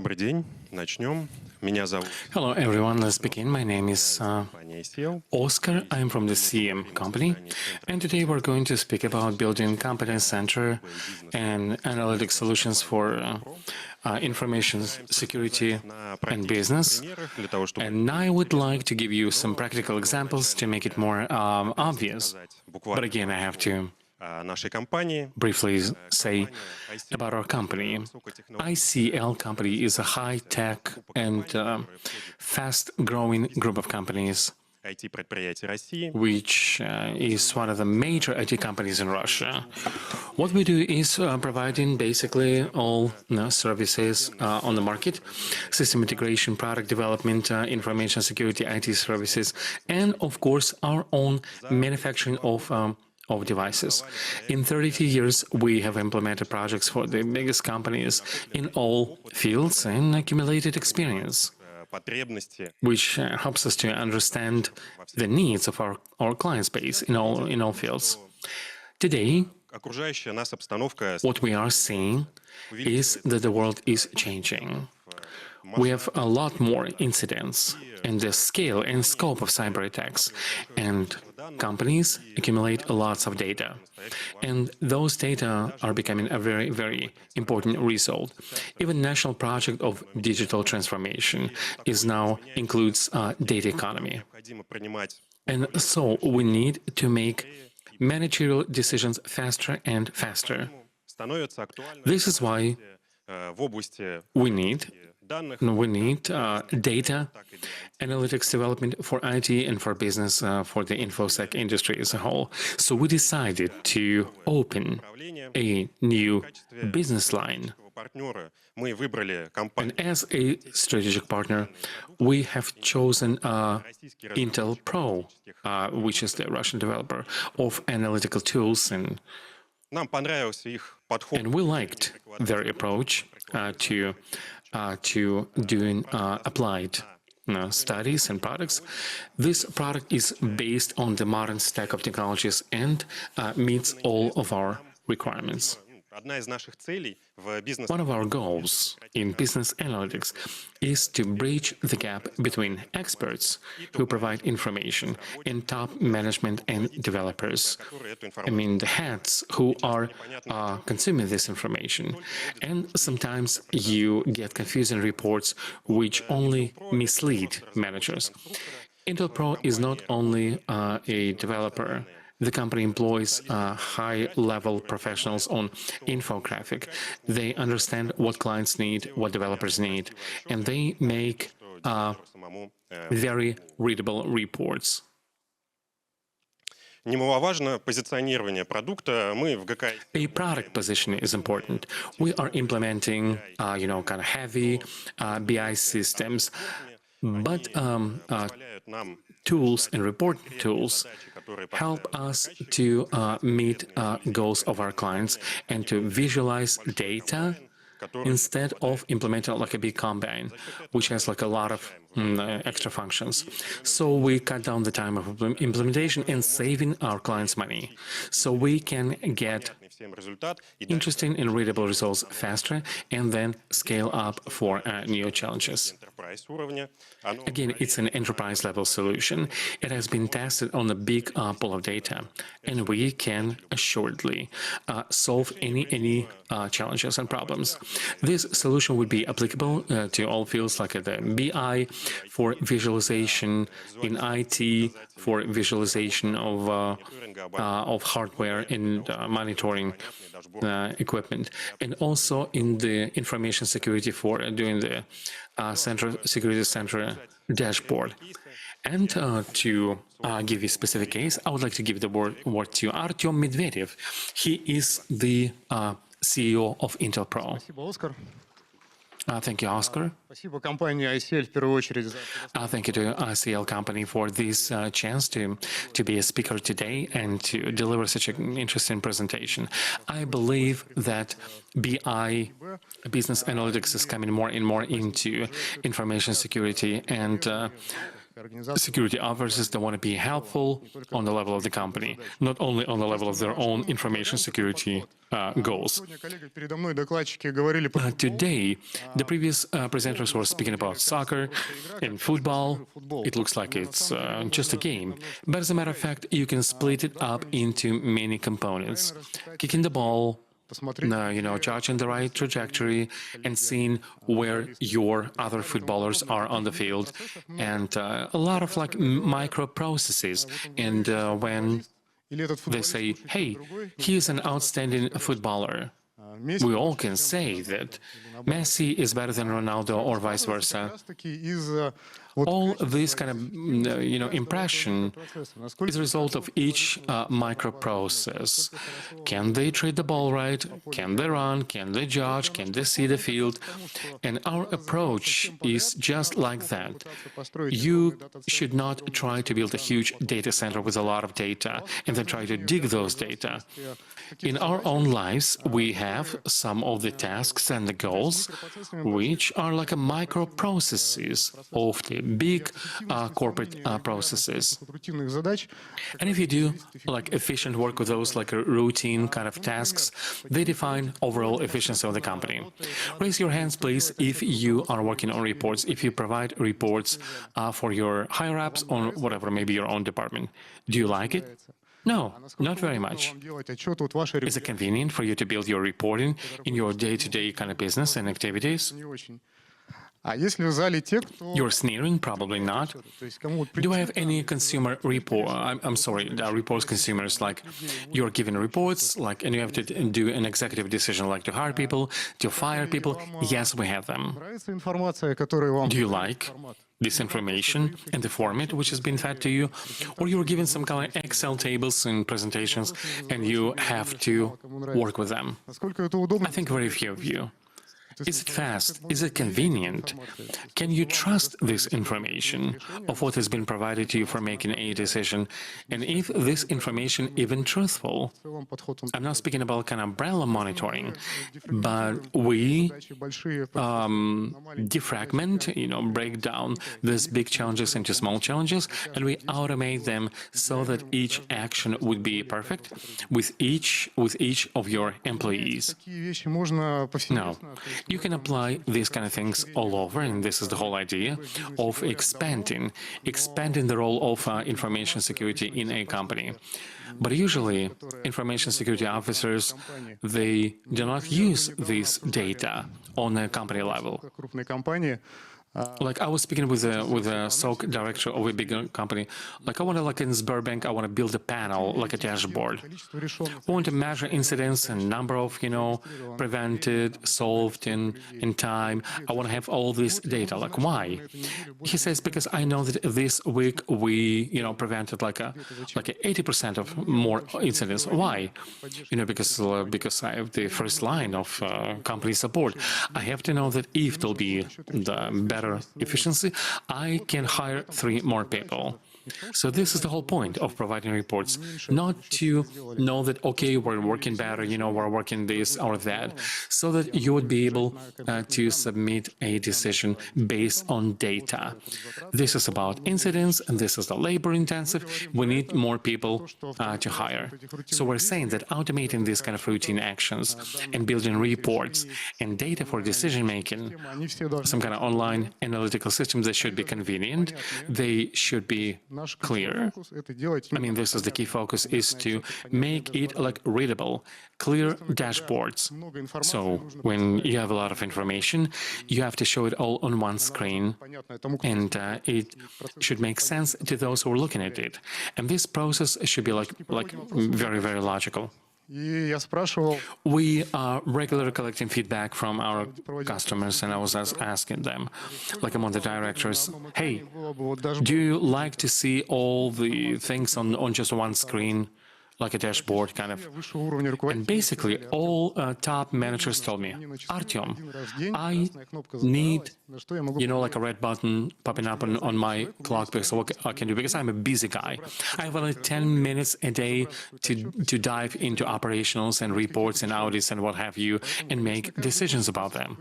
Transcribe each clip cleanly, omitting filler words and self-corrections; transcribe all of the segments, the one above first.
Добрый день. Начнем. Меня зовут Hello everyone, let's begin. My name is компания ICL. Oscar. I'm from the CM company, and today we're going to speak about building competence center and analytic solutions for information security and business. And I would like to give you some practical examples to make it more obvious. But again, I have to Нашей компании. briefly say about our company. ICL company is a high-tech and fast-growing group of companies, IT-предприятий России. which is one of the major IT companies in Russia. What we do is providing basically all services on the market: system integration, product development, information security, IT services, and of course our own manufacturing of devices. In 30 years, we have implemented projects for the biggest companies in all fields and accumulated experience, which helps us to understand the needs of our client base in all fields. Today, what we are seeing is that the world is changing. We have a lot more incidents, and the scale and scope of cyber attacks, and companies accumulate lots of data. And those data are becoming a very, very important result. Even national project of digital transformation now includes data economy. And so we need to make managerial decisions faster and faster. This is why we need data analytics development for IT and for business, for the infosec industry as a whole. So we decided to open a new business line. And as a strategic partner, we have chosen Intelpro, which is the Russian developer of analytical tools, and we liked their approach to doing applied studies and products. This product is based on the modern stack of technologies and meets all of our requirements. One of our goals in business analytics is to bridge the gap between experts who provide information and top management and developers. I mean, the heads who are consuming this information. And sometimes you get confusing reports which only mislead managers. Intelpro is not only a developer. The company employs high-level professionals on infographic. They understand what clients need, what developers need, and they make very readable reports. A product positioning is important. We are implementing, kind of heavy BI systems, but tools and reporting tools help us to meet goals of our clients and to visualize data instead of implementing like a big combine, which has like a lot of extra functions. So we cut down the time of implementation and saving our clients money. So we can get interesting and readable results faster and then scale up for new challenges. Again, it's an enterprise-level solution. It has been tested on a big pool of data, and we can assuredly solve any challenges and problems. This solution would be applicable to all fields like the BI, for visualization in IT, for visualization of hardware and monitoring equipment, and also in the information security for doing the security center dashboard. And to give you a specific case, I would like to give the word to Artem Medvedev. He is the CEO of Intelpro. Thank you, Oscar. Thank you to ICL company for this chance to be a speaker today and to deliver such an interesting presentation. I believe that BI, business analytics, is coming more and more into information security and security officers that want to be helpful on the level of the company, not only on the level of their own information security goals. Today, the previous presenters were speaking about soccer and football. It looks like it's just a game, but as a matter of fact, you can split it up into many components. Kicking the ball, charting the right trajectory and seeing where your other footballers are on the field, and a lot of like micro processes. And when they say, hey, he is an outstanding footballer, we all can say that Messi is better than Ronaldo or vice versa. All this kind of impression is a result of each micro process. Can they trade the ball right? Can they run? Can they judge? Can they see the field? And our approach is just like that. You should not try to build a huge data center with a lot of data and then try to dig those data. In our own lives, we have some of the tasks and the goals, which are like a micro processes of the big corporate processes. And if you do like efficient work with those like routine kind of tasks, they define overall efficiency of the company. Raise your hands, please, if you are working on reports, if you provide reports for your higher-ups on whatever, maybe your own department. Do you like it? No, not very much. Is it convenient for you to build your reporting in your day-to-day kind of business and activities? You're sneering? Probably not. Do I have any consumer report? I'm sorry, reports consumers, like you're given reports, like, and you have to do an executive decision, like to hire people, to fire people. Yes, we have them. Do you like this information and the format which has been fed to you, or you're given some kind of Excel tables and presentations and you have to work with them? I think very few of you. Is it fast? Is it convenient? Can you trust this information of what has been provided to you for making a decision? And if this information even truthful? I'm not speaking about kind of umbrella monitoring, but we defragment, break down these big challenges into small challenges, and we automate them so that each action would be perfect with each of your employees. Now, you can apply these kind of things all over, and this is the whole idea of expanding the role of information security in a company. But usually, information security officers, they do not use this data on a company level. Like I was speaking with a SOC director of a big company. Like I want to, like in Sberbank, I want to build a panel, like a dashboard. I want to measure incidents and number of, prevented, solved in time. I want to have all this data. Like why? He says, because I know that this week we, prevented like a 80% of more incidents. Why? Because I have the first line of company support. I have to know that if there'll be the better efficiency, I can hire 3 more people. So this is the whole point of providing reports, not to know that, okay, we're working better, we're working this or that, so that you would be able to submit a decision based on data. This is about incidents, and this is the labor-intensive. We need more people to hire. So we're saying that automating these kind of routine actions and building reports and data for decision-making, some kind of online analytical systems, they should be convenient, they should be clear. I mean, this is the key focus, is to make it like readable, clear dashboards. So when you have a lot of information, you have to show it all on one screen, and it should make sense to those who are looking at it. And this process should be like very, very logical. We are regularly collecting feedback from our customers, and I was asking them, like among the directors, hey, do you like to see all the things on just one screen? like a dashboard kind of. And basically, all top managers told me, Artyom, I need, like a red button popping up on my clock because what I can do, because I'm a busy guy. I have only 10 minutes a day to dive into operationals and reports and audits and what have you and make decisions about them.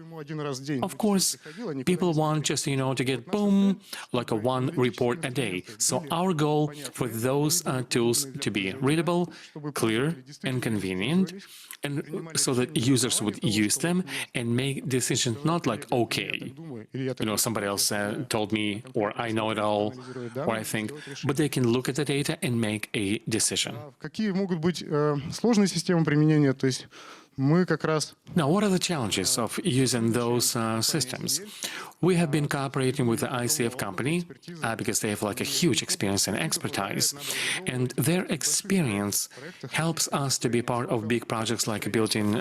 Of course, people want just, to get, boom, like a one report a day. So our goal for those tools to be readable, clear, and convenient, and so that users would use them and make decisions not like, okay, somebody else told me, or I know it all, or I think, but they can look at the data and make a decision. Now, what are the challenges of using those systems? We have been cooperating with the ICF company because they have like a huge experience and expertise, and their experience helps us to be part of big projects like building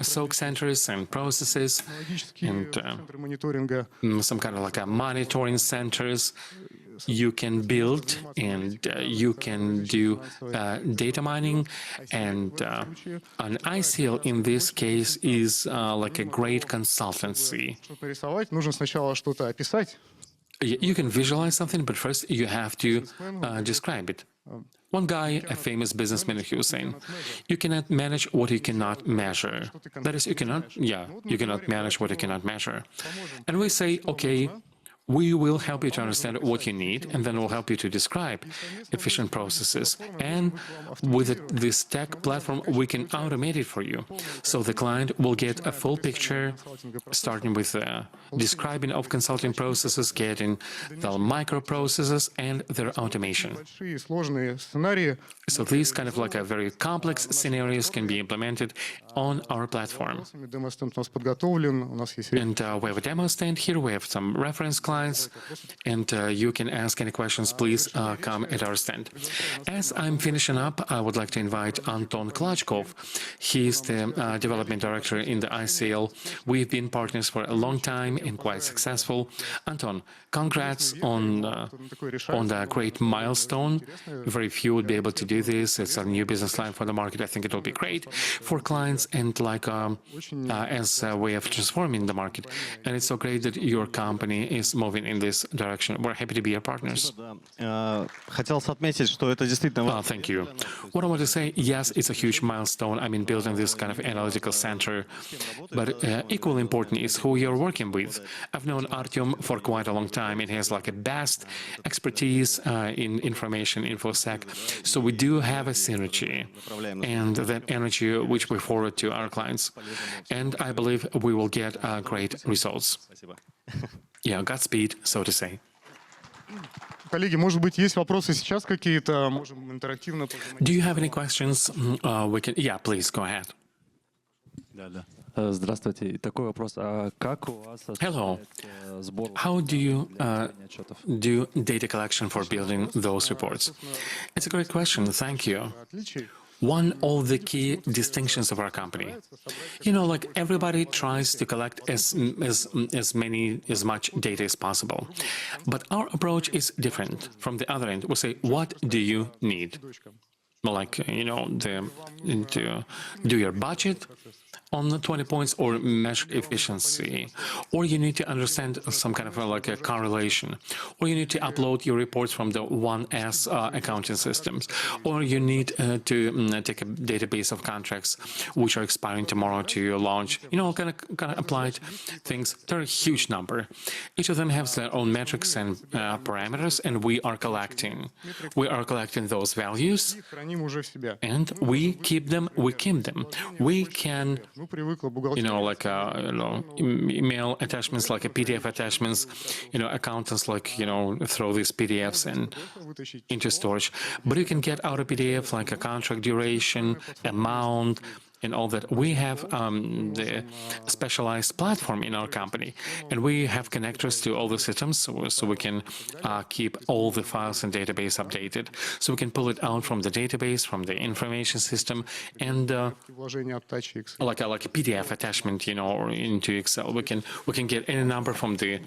SOC centers and processes and some kind of like a monitoring centers you can build, and you can do data mining, and an ICL in this case is like a great consultancy. You can visualize something, but first you have to describe it. One guy, a famous businessman, he was saying, you cannot manage what you cannot measure. That is, you cannot manage what you cannot measure. And we say, okay, we will help you to understand what you need, and then we'll help you to describe efficient processes. And with this tech platform, we can automate it for you. So the client will get a full picture, starting with describing of consulting processes, getting the microprocesses and their automation. So these kind of like a very complex scenarios can be implemented on our platform. And we have a demo stand here, we have some reference clients, and you can ask any questions, please come at our stand. As I'm finishing up, I would like to invite Anton Klochkov. He's the development director in the ICL. We've been partners for a long time and quite successful. Anton, congrats on the great milestone. Very few would be able to do this. It's a new business line for the market. I think it will be great for clients and like as a way of transforming the market. And it's so great that your company is moving in this direction. We're happy to be your partners. Thank you. What I want to say, yes, it's a huge milestone. I mean, building this kind of analytical center. But equally important is who you're working with. I've known Artyom for quite a long time, and he has like a vast expertise in information, InfoSec. So we do have a synergy, and that energy which we forward to our clients. And I believe we will get great results. Yeah, Godspeed, so to say. Коллеги, может быть, есть вопросы сейчас какие-то? Можем интерактивно. Do you have any questions? We can. Yeah, please go ahead. Здравствуйте. Такой вопрос. Как у вас Hello. How do you do data collection for building those reports? It's a great question. Thank you. One of the key distinctions of our company, like everybody tries to collect as much data as possible, but our approach is different. From the other end, we say, what do you need? Like, to do your budget on the 20 points or measure efficiency, or you need to understand some kind of like a correlation, or you need to upload your reports from the 1S accounting systems, or you need to take a database of contracts which are expiring tomorrow to launch, kind of applied things. They're a huge number. Each of them has their own metrics and parameters, and we are collecting those values, and we keep them. We can like email attachments, like a PDF attachments, accountants throw these PDFs into storage. But you can get out a PDF like a contract duration, amount, and all that. We have the specialized platform in our company, and we have connectors to all the systems, so we can keep all the files and database updated. So we can pull it out from the database, from the information system, and like a PDF attachment, or into Excel. We can get any number from the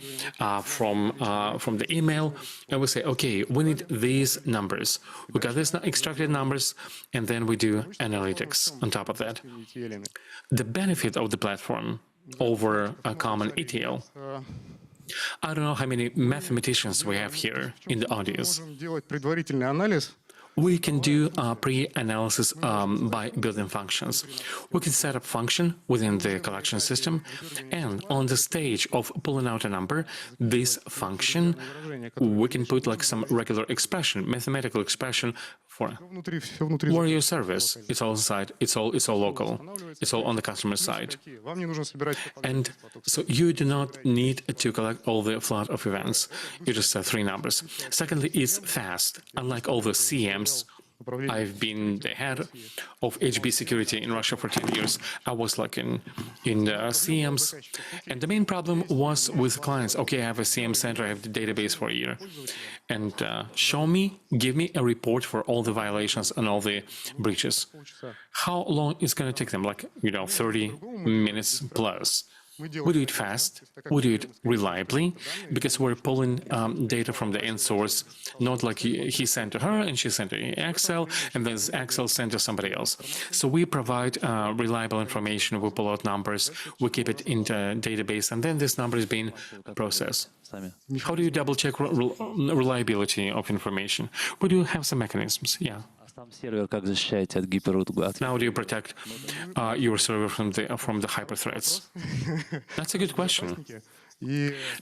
email, and we say, okay, we need these numbers. We got these extracted numbers, and then we do analytics on top of that. The benefit of the platform over a common ETL. I don't know how many mathematicians we have here in the audience. We can do pre-analysis by building functions. We can set up function within the collection system, and on the stage of pulling out a number, this function, we can put like some regular expression, mathematical expression for your service. It's all inside. It's all local. It's all on the customer side. And so you do not need to collect all the flood of events. You just have 3 numbers. Secondly, it's fast. Unlike all the CMs, I've been the head of HB security in Russia for 10 years. I was like in CMs, and the main problem was with clients. Okay, I have a CM center, I have the database for a year, and give me a report for all the violations and all the breaches. How long is going to take them? 30 minutes plus. We do it fast, we do it reliably, because we're pulling data from the end source, not like he sent to her and she sent to Excel, and then Excel sent to somebody else. So we provide reliable information, we pull out numbers, we keep it in the database, and then this number is being processed. How do you double-check reliability of information? We do have some mechanisms, yeah. Now, do you protect your server from the hyper threats? That's a good question.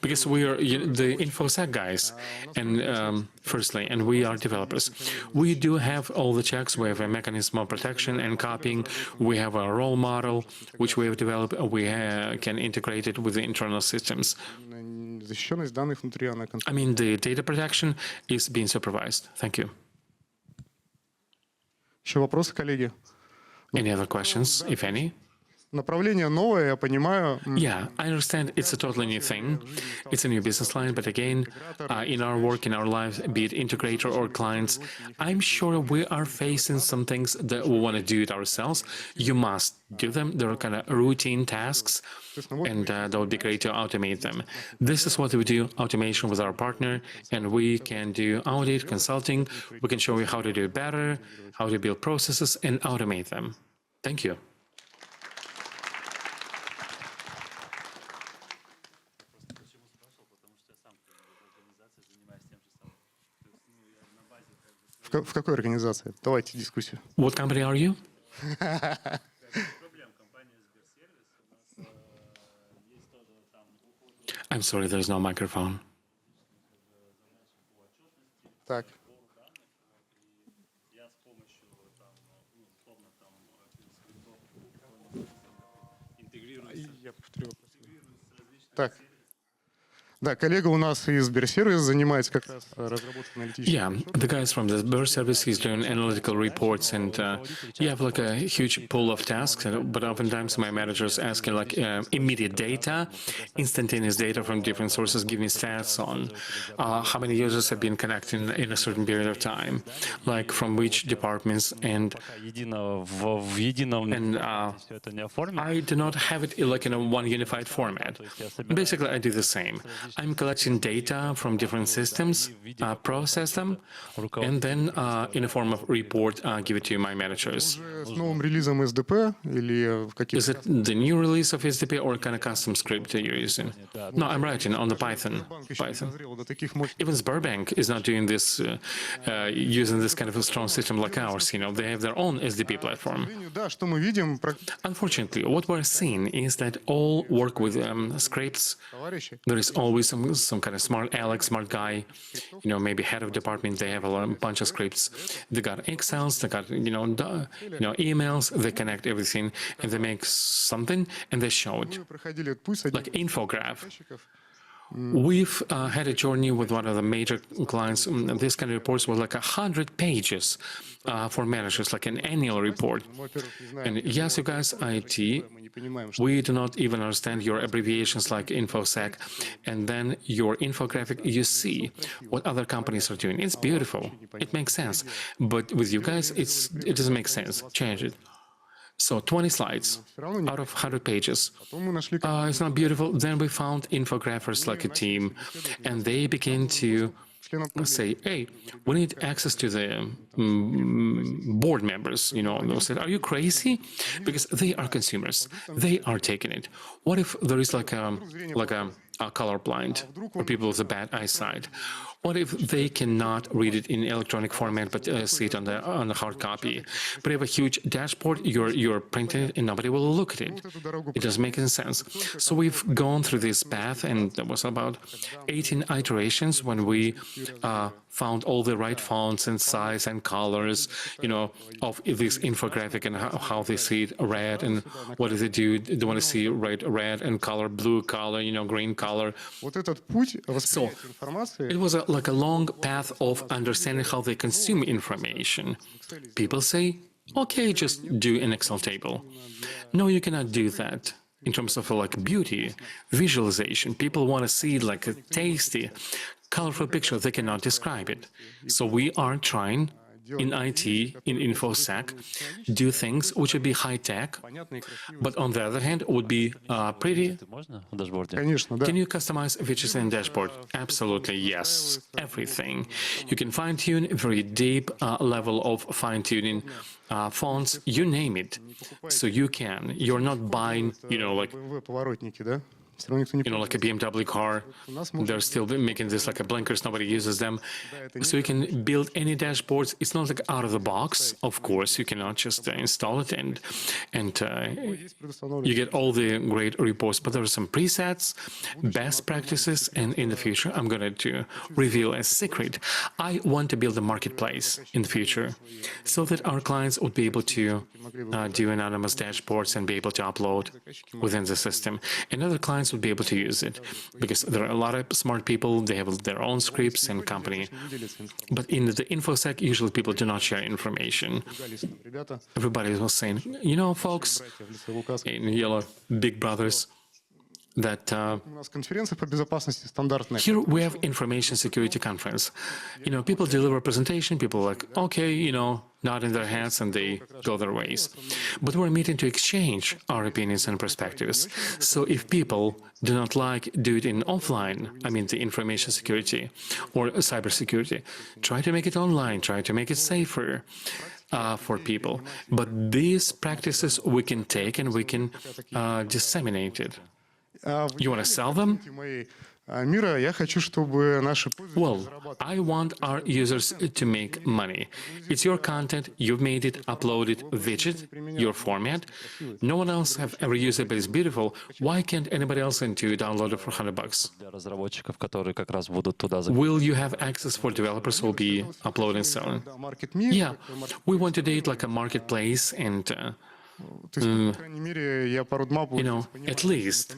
Because we are the InfoSec guys, and firstly, and we are developers. We do have all the checks. We have a mechanism of protection and copying. We have a role model which we have developed. We can integrate it with the internal systems. I mean, the data protection is being supervised. Thank you. Еще вопросы, коллеги? Any other questions, if any? Направление новое, я понимаю. Yeah, I understand it's a totally new thing. It's a new business line, but again, in our work, in our lives, be it integrator or clients, I'm sure we are facing some things that we want to do it ourselves. You must do them. They're kind of routine tasks, and that would be great to automate them. This is what we do, automation with our partner, and we can do audit, consulting. We can show you how to do it better, how to build processes, and automate them. Thank you. В какой организации? Давайте дискуссию. What company are you? I'm sorry, there's no microphone. Так. Так. Да, коллега у нас из Сберсервис занимается как раз разработкой аналитических. Yeah, the guys from the Sber service, he's doing analytical reports, and you have like a huge pool of tasks, but oftentimes my managers asking like immediate data, instantaneous data from different sources, give me stats on how many users have been connecting in a certain period of time, like from which departments, and I do not have it like in a one unified format. Basically, I do the same. I'm collecting data from different systems, process them, and then in a form of report, give it to my managers. С новым релизом SDP или какие-то... Is it the new release of SDP or kind of custom script that you're using? No, I'm writing on the Python. Even Sberbank is not doing this, using this kind of a strong system like ours. You know, they have their own SDP platform. Да, что мы видим, Unfortunately, what we're seeing is that all work with scripts. There is always some kind of smart Alex, smart guy, you know, maybe head of department. They have a bunch of scripts. They got Excels, they got emails. They connect everything and they make something and they show it like infograph. We've had a journey with one of the major clients. This kind of reports were like 100 pages for managers, like an annual report. And yes, you guys, IT, we do not even understand your abbreviations like InfoSec. And then your infographic, you see what other companies are doing. It's beautiful. It makes sense. But with you guys, it doesn't make sense. Change it. So 20 slides out of 100 pages. It's not beautiful. Then we found infographers like a team, and they begin to say, hey, we need access to the board members. They said, are you crazy? Because they are consumers. They are taking it. What if there is like a color blind or people with a bad eyesight? What if they cannot read it in electronic format but see it on the hard copy? But you have a huge dashboard, you're printing it, and nobody will look at it. It doesn't make any sense. So we've gone through this path, and there was about 18 iterations when we found all the right fonts and size and colors, of this infographic and how they see it red and what do they do. They want to see red and color, blue color, green color. So it was like a long path of understanding how they consume information. People say, okay, just do an Excel table. No, you cannot do that. In terms of like beauty, visualization, people want to see like a tasty, colorful picture. They cannot describe it. So we are trying in IT, in InfoSec, do things which would be high-tech, but on the other hand, would be pretty. Can you customize features in dashboard? Absolutely, yes. Everything. You can fine-tune very deep level of fine-tuning fonts, you name it. So you can. You're not buying, like a BMW car. They're still making this like a blinkers, nobody uses them. So you can build any dashboards. It's not like out of the box. Of course, you cannot just install it and you get all the great reports. But there are some presets, best practices, and in the future, I'm going to reveal a secret. I want to build a marketplace in the future so that our clients would be able to do anonymous dashboards and be able to upload within the system. And other clients would be able to use it because there are a lot of smart people. They have their own scripts and company. But in the InfoSec, usually people do not share information. Everybody was saying, folks, in yellow, big brothers, that here we have information security conference. People deliver a presentation, people are like, okay, nod in their heads and they go their ways. But we're meeting to exchange our opinions and perspectives. So if people do not like do it in offline, I mean the information security or cybersecurity, try to make it online, try to make it safer for people. But these practices we can take and we can disseminate it. You want to sell them? Well, I want our users to make money. It's your content, you've made it, uploaded, widget, your format. No one else have ever used it, but it's beautiful. Why can't anybody else download it for $100? Will you have access for developers who will be uploading and selling? Yeah, we want to do it like a marketplace and at least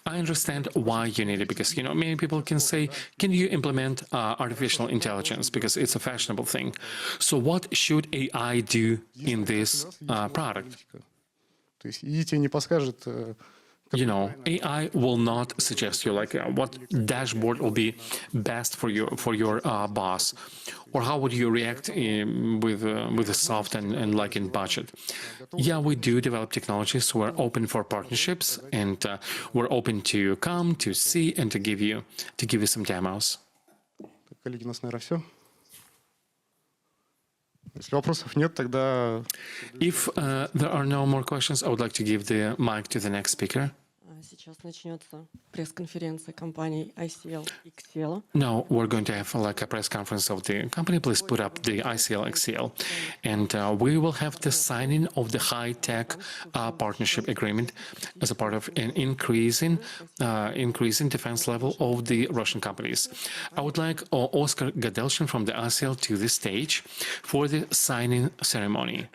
I understand why you need it, because many people can say, can you implement artificial intelligence, because it's a fashionable thing. So what should AI do in this product? AI will not suggest you what dashboard will be best for your boss, or how would you react with a soft and in budget. Yeah, we do develop technologies. We're open for partnerships, and we're open to come to see and to give you some demos. If there are no more questions, I would like to give the mic to the next speaker. Сейчас начнется пресс-конференция компании ICL XCL. Now we're going to have a press conference of the company. Please put up the ICL XCL, and we will have the signing of the high-tech partnership agreement as a part of an increasing defense level of the Russian companies. I would like Oscar Gadylshin from the ICL to the stage for the signing ceremony.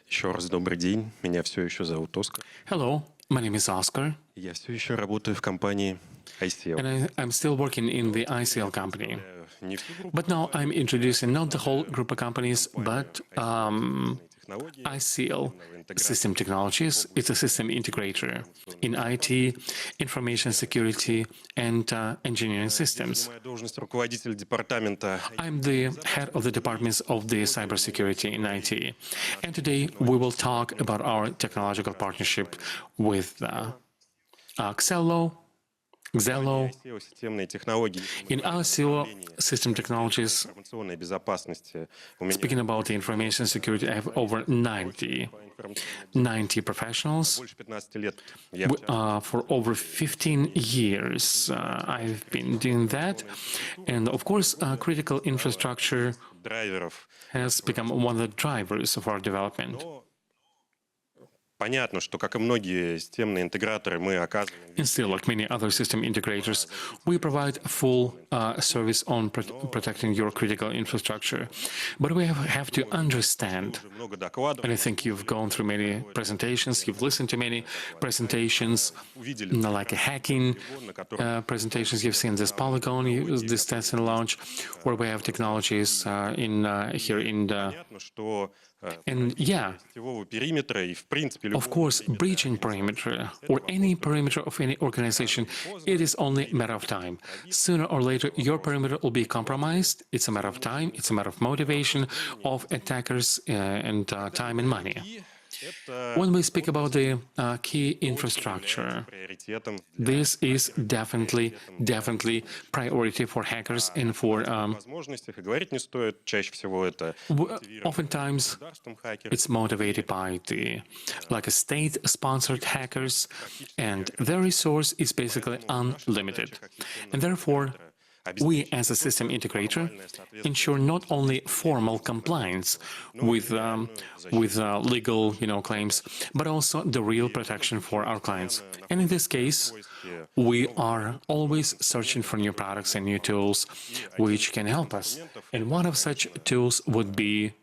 Еще раз добрый день. Меня все еще зовут Оскар. Hello, My name is Oscar, Я все еще работаю в компании ICL. and I'm still working in the ICL company. Не всю группу But now I'm introducing not the whole group of companies, but технологий, ICL System Technologies. It's a system integrator in IT, information security, and engineering systems. Моя должность руководитель департамента. I'm the head of the departments of the cybersecurity in IT. And today we will talk about our technological partnership with Xello, ICL системные технологии. in ICL System Technologies. Информационной безопасности. У меня Speaking about the information security, I have over 90 professionals. больше 15 лет. Я For over 15 years, I've been doing that. And of course, critical infrastructure драйверов. has become one of the drivers of our development. Понятно, что, как и многие системные интеграторы, мы оказываем And still, like many other system integrators, we provide full service on protecting your critical infrastructure. But we have to understand, много докладов. and I think you've gone through many presentations, you've listened to many presentations, like hacking presentations, you've seen this Polygon, this test and launch, where we have technologies here in the... Понятно, что And yeah, сетевого периметра и, в принципе, of course, breaching perimeter or any perimeter of any organization, it is only a matter of time. Sooner or later, your perimeter will be compromised. It's a matter of time. It's a matter of motivation of attackers and time and money. When we speak about the key infrastructure, приоритетом this is definitely priority for hackers and for возможностях и говорить не стоит. Чаще всего это oftentimes государством хакеры. it's motivated by the like a state-sponsored hackers, and their resource is basically unlimited. And therefore, we as a system integrator ensure not only formal compliance with legal claims, but also the real protection for our clients. And in this case, we are always searching for new products and new tools which can help us. And one of such tools would be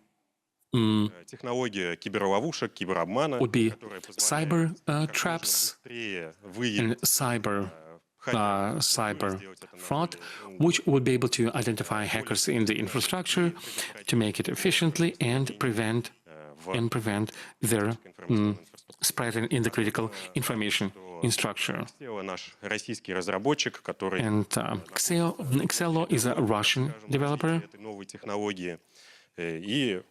Технология киберловушек, киберобмана, которая cyber позволяет traps быстрее выявить and cyber fraud, which would be able to identify hackers in the infrastructure to make it efficiently and prevent their spreading in the critical information infrastructure. наш российский разработчик, который And Xello is a Russian developer. этой новой технологии. И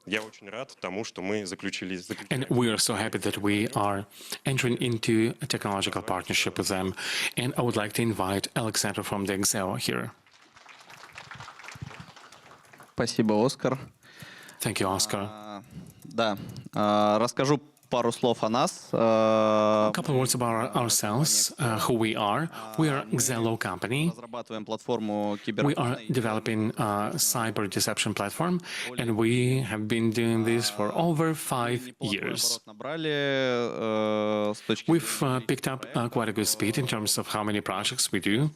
я очень рад тому, что мы заключили. And we are so happy that we are entering into a technological partnership with them. And I would like to invite Alexander from the Xello here. Спасибо, Оскар. Thank you, Oscar. Да, расскажу пару слов о нас. A couple of words about ourselves, who we are. We are Xello company. Разрабатываем платформу We are developing a cyber deception platform, and we have been doing this for over 5 years. Набрали с точки We've picked up quite a good speed in terms of how many projects we do,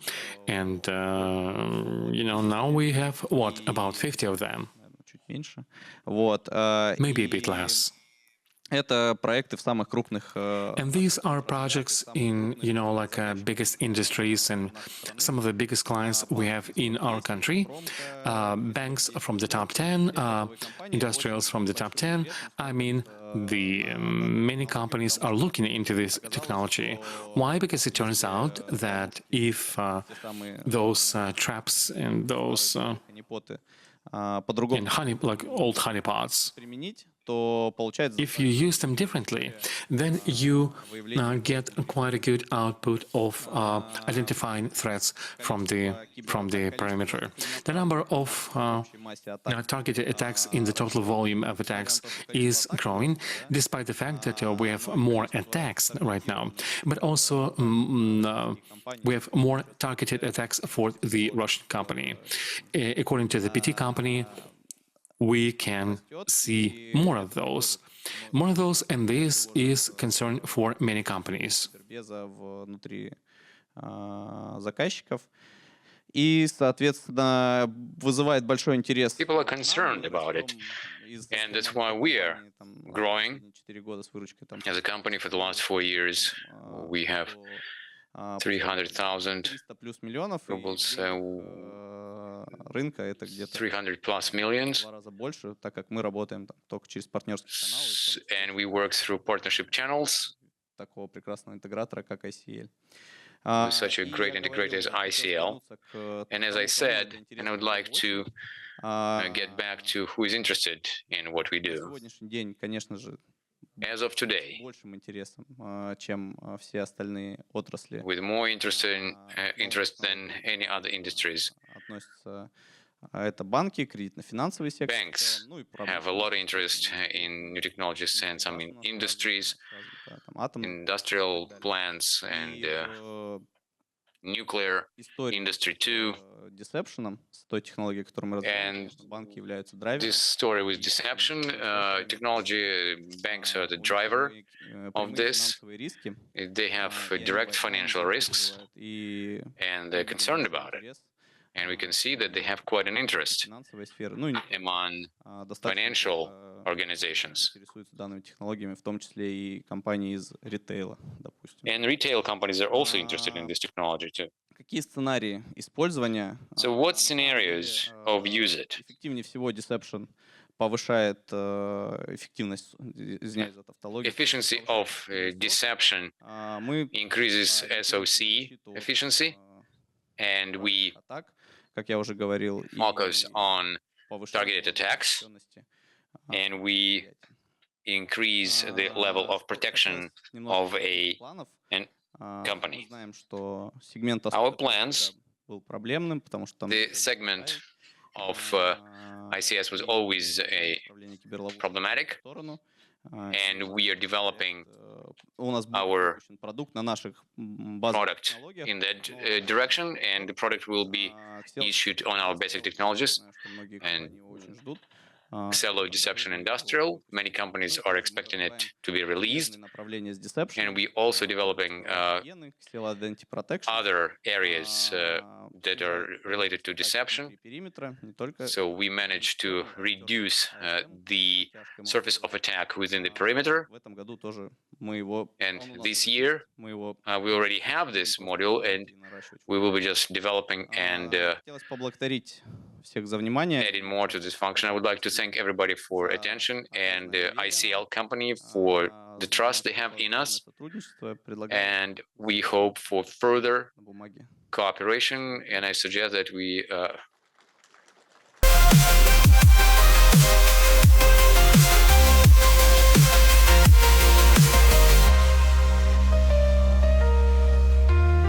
and now we have about 50 of them, чуть меньше. Вот. maybe a bit less. Это проекты в самых крупных. And these are projects in, biggest industries and some of the biggest clients we have in our country. Banks from the top 10, industrials from the top 10. I mean, many companies are looking into this technology. Why? Because it turns out that if those traps and those По-другому like old honeypots, применить, то получается. if you use them differently, then you get quite a good output of identifying threats from the perimeter. The number of targeted attacks in the total volume of attacks is growing, despite the fact that we have more attacks right now. But also we have more targeted attacks for the Russian company. According to the PT company, we can see more of those, and this is concern for many companies. Внутри заказчиков. И, соответственно, вызывает большой интерес. People are concerned about it, and that's why we are growing. As a company for the last 4 years, we have 300,000 rubles, рынка это где-то 300 plus millions, 2 раза больше, так как мы работаем там только через партнерские каналы. and we work through partnership channels Такого прекрасного интегратора, как ICL. with such a great integrator as ICL. And as I said, and I would like to get back to who is interested in what we На do. сегодняшний день, конечно же, As of today, большим интересом, чем все остальные отрасли. with more interest than any other industries, Относятся это банки, кредитно-финансовый сектор. banks have a lot of interest in new technologies and some in industries, industrial plants, and nuclear industry too. Deception, с той технологией, которую мы развиваем, банки являются драйвером. This story with deception, technology, banks are the driver of this. They have direct financial risks, and they're concerned about it. And we can see that they have quite an interest among financial organizations. Интересуются данными технологиями, в том числе и компании из ритейла, допустим. And retail companies are also interested in this technology too. Какие сценарии использования? So what scenarios of use it? Эффективнее всего deception повышает эффективность, извиняюсь за тавтологию. Efficiency of deception Мы increases SOC efficiency, and we атак, как я уже говорил, и focus on повышение targeted attacks, защищенности, and we increase the level of protection of an company. Мы знаем, что сегмент Our plans, был проблемным, потому что там the segment of ICS was always problematic, and we are developing у нас our продукт на наших базовых product технологиях. in that direction, and the product will be issued on our basic technologies. And Xelo Deception Industrial, many companies are expecting it to be released, and we also developing other areas that are related to deception. So we managed to reduce the surface of attack within the perimeter. And this year, we already have this module, and we will be just developing and adding more to this function. I would like to thank everybody for attention and the ICL company for the trust they have in us. And we hope for further cooperation. And I suggest that we